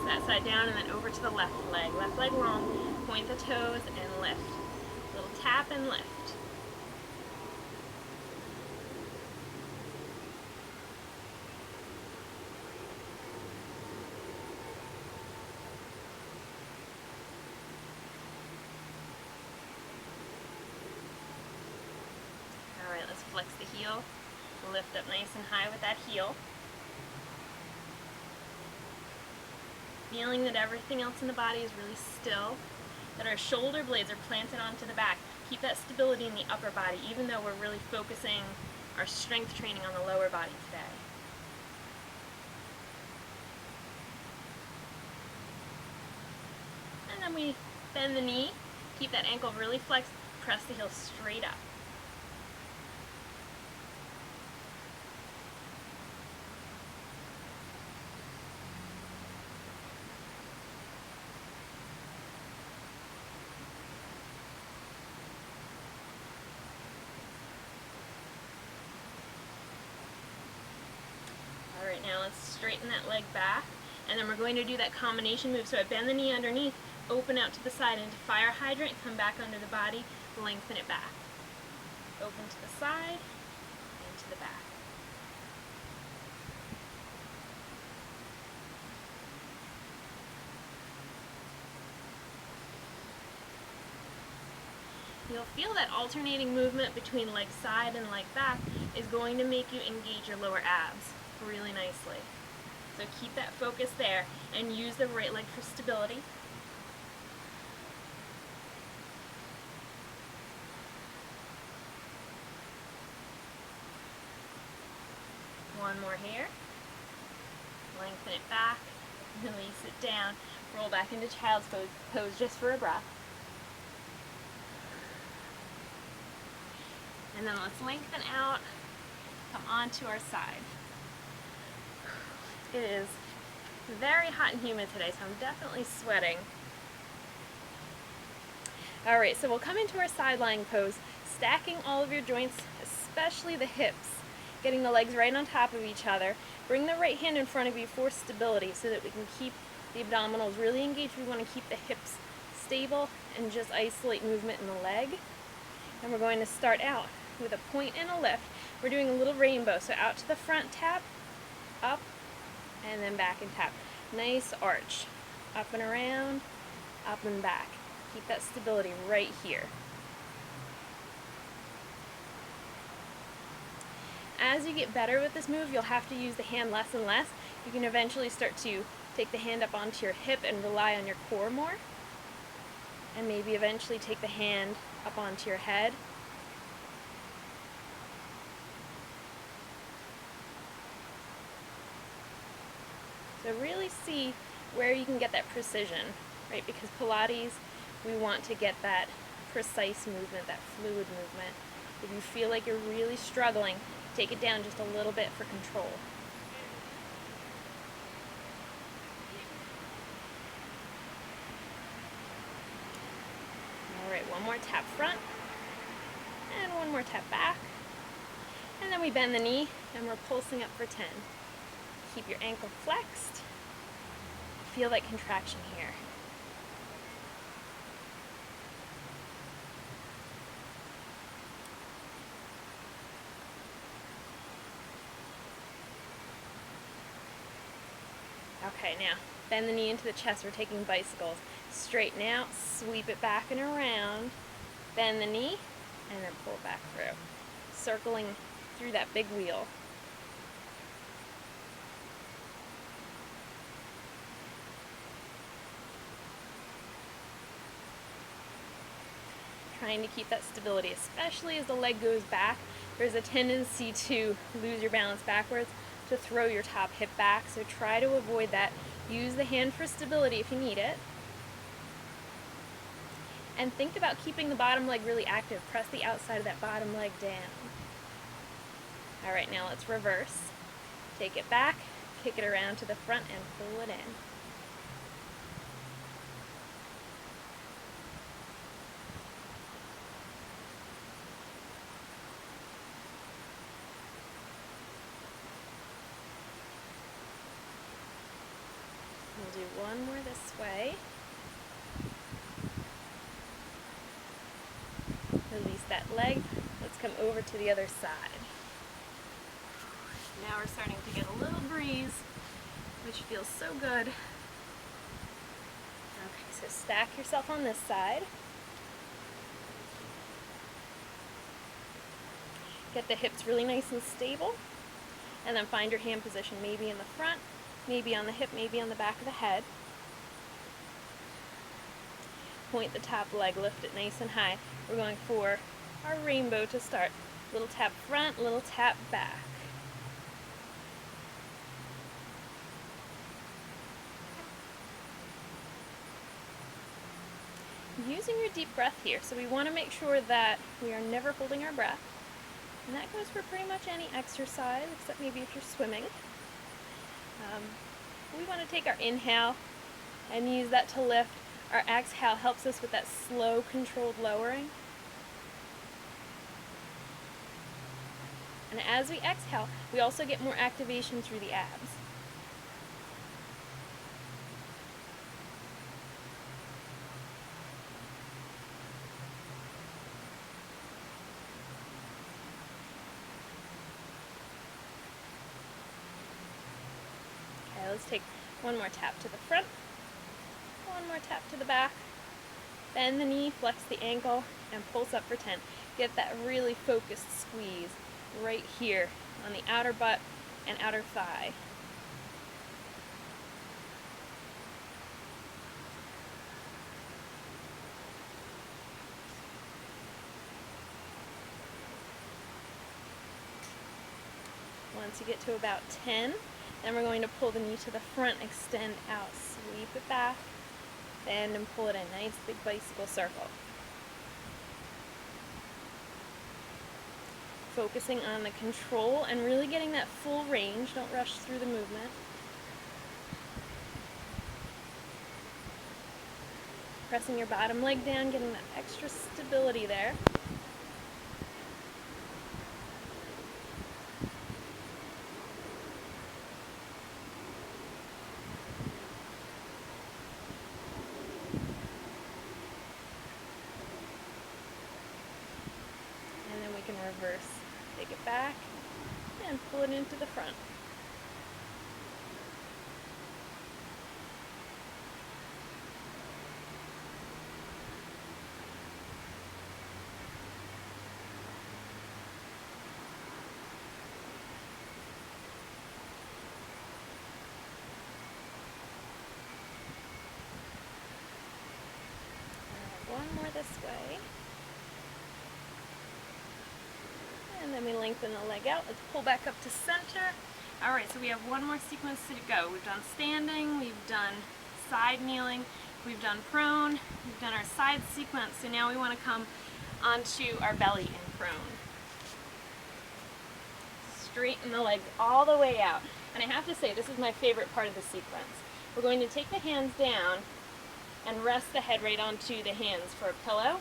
that side down, and then over to the left leg. Left leg long, point the toes and lift. Little tap and lift. Alright, let's flex the heel. Lift up nice and high with that heel. Feeling that everything else in the body is really still, that our shoulder blades are planted onto the back. Keep that stability in the upper body, even though we're really focusing our strength training on the lower body today. And then we bend the knee, keep that ankle really flexed, press the heel straight up. Alright, now let's straighten that leg back, and then we're going to do that combination move. So I bend the knee underneath, open out to the side into fire hydrant, come back under the body, lengthen it back. Open to the side, and to the back. You'll feel that alternating movement between leg side and leg back is going to make you engage your lower abs really nicely. So keep that focus there and use the right leg for stability. One more here. Lengthen it back, release it down, roll back into child's pose just for a breath. And then let's lengthen out, come onto our side. It is very hot and humid today, so I'm definitely sweating. Alright, so we'll come into our side lying pose, stacking all of your joints, especially the hips, getting the legs right on top of each other. Bring the right hand in front of you for stability so that we can keep the abdominals really engaged. We want to keep the hips stable and just isolate movement in the leg. And we're going to start out with a point and a lift. We're doing a little rainbow, so out to the front tap, up, and then back and tap. Nice arch. Up and around, up and back. Keep that stability right here. As you get better with this move, you'll have to use the hand less and less. You can eventually start to take the hand up onto your hip and rely on your core more. And maybe eventually take the hand up onto your head. So really see where you can get that precision, right? Because Pilates, we want to get that precise movement, that fluid movement. If you feel like you're really struggling, take it down just a little bit for control. Alright, one more tap front, and one more tap back. And then we bend the knee, and we're pulsing up for 10. Keep your ankle flexed. Feel that contraction here. Okay, now bend the knee into the chest. We're taking bicycles. Straighten out, sweep it back and around, bend the knee, and then pull it back through. Circling through that big wheel. Trying to keep that stability, especially as the leg goes back. There's a tendency to lose your balance backwards, to throw your top hip back, so try to avoid that. Use the hand for stability if you need it. And think about keeping the bottom leg really active. Press the outside of that bottom leg down. Alright, now let's reverse. Take it back, kick it around to the front, and pull it in. do one more this way. Release that leg. Let's come over to the other side. Now we're starting to get a little breeze, which feels so good. Okay, so stack yourself on this side. Get the hips really nice and stable, and then find your hand position, maybe in the front, maybe on the hip, maybe on the back of the head. Point the top leg, lift it nice and high. We're going for our rainbow to start. Little tap front, little tap back. Using your deep breath here, so we want to make sure that we are never holding our breath. And that goes for pretty much any exercise, except maybe if you're swimming. We want to take our inhale and use that to lift. Our exhale helps us with that slow, controlled lowering. And as we exhale, we also get more activation through the abs. Okay, let's take one more tap to the front, one more tap to the back, bend the knee, flex the ankle, and pulse up for 10. Get that really focused squeeze right here on the outer butt and outer thigh. Once you get to about 10, then we're going to pull the knee to the front, extend out, sweep it back, bend and pull it in. Nice big bicycle circle. Focusing on the control and really getting that full range. Don't rush through the movement. Pressing your bottom leg down, getting that extra stability there. And then we can reverse. Take it back and pull it into the front. One more this way. And then we lengthen the leg out. Let's pull back up to center. Alright, so we have one more sequence to go. We've done standing, we've done side kneeling, we've done prone, we've done our side sequence, so now we want to come onto our belly in prone. Straighten the legs all the way out. And I have to say, this is my favorite part of the sequence. We're going to take the hands down and rest the head right onto the hands for a pillow.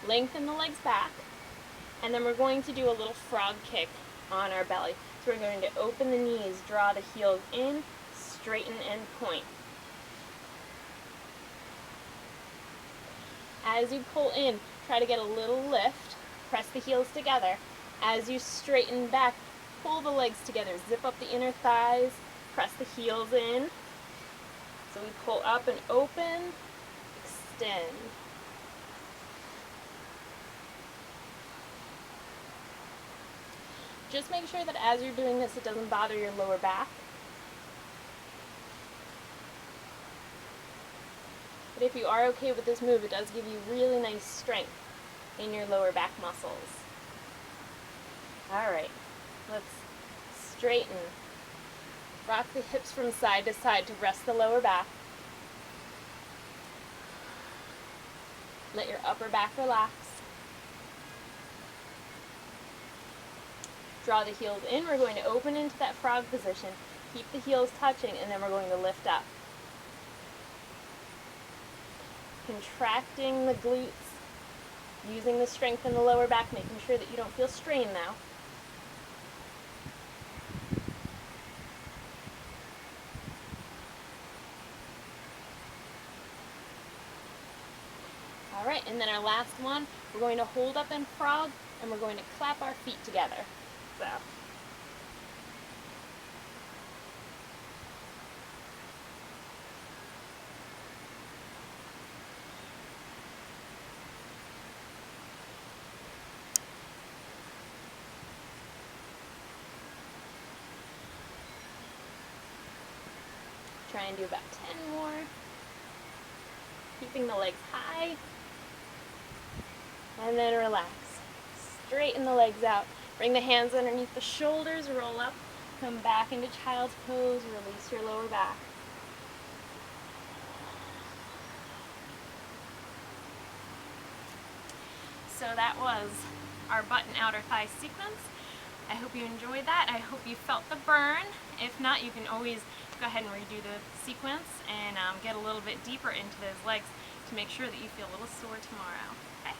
Lengthen the legs back, and then we're going to do a little frog kick on our belly. So we're going to open the knees, draw the heels in, straighten and point. As you pull in, try to get a little lift, press the heels together. As you straighten back, pull the legs together, zip up the inner thighs, press the heels in. So we pull up and open, extend. Just make sure that as you're doing this, it doesn't bother your lower back. But if you are okay with this move, it does give you really nice strength in your lower back muscles. Alright, let's straighten. Rock the hips from side to side to rest the lower back. Let your upper back relax. Draw the heels in. We're going to open into that frog position. Keep the heels touching, and then we're going to lift up. Contracting the glutes, using the strength in the lower back, making sure that you don't feel strain now. right, and then our last one, we're going to hold up in frog, and we're going to clap our feet together. So. Try and do about 10 more. Keeping the legs high. And then relax. Straighten the legs out. Bring the hands underneath the shoulders, roll up, come back into child's pose, release your lower back. So that was our butt and outer thigh sequence. I hope you enjoyed that. I hope you felt the burn. If not, you can always go ahead and redo the sequence and get a little bit deeper into those legs to make sure that you feel a little sore tomorrow. Okay?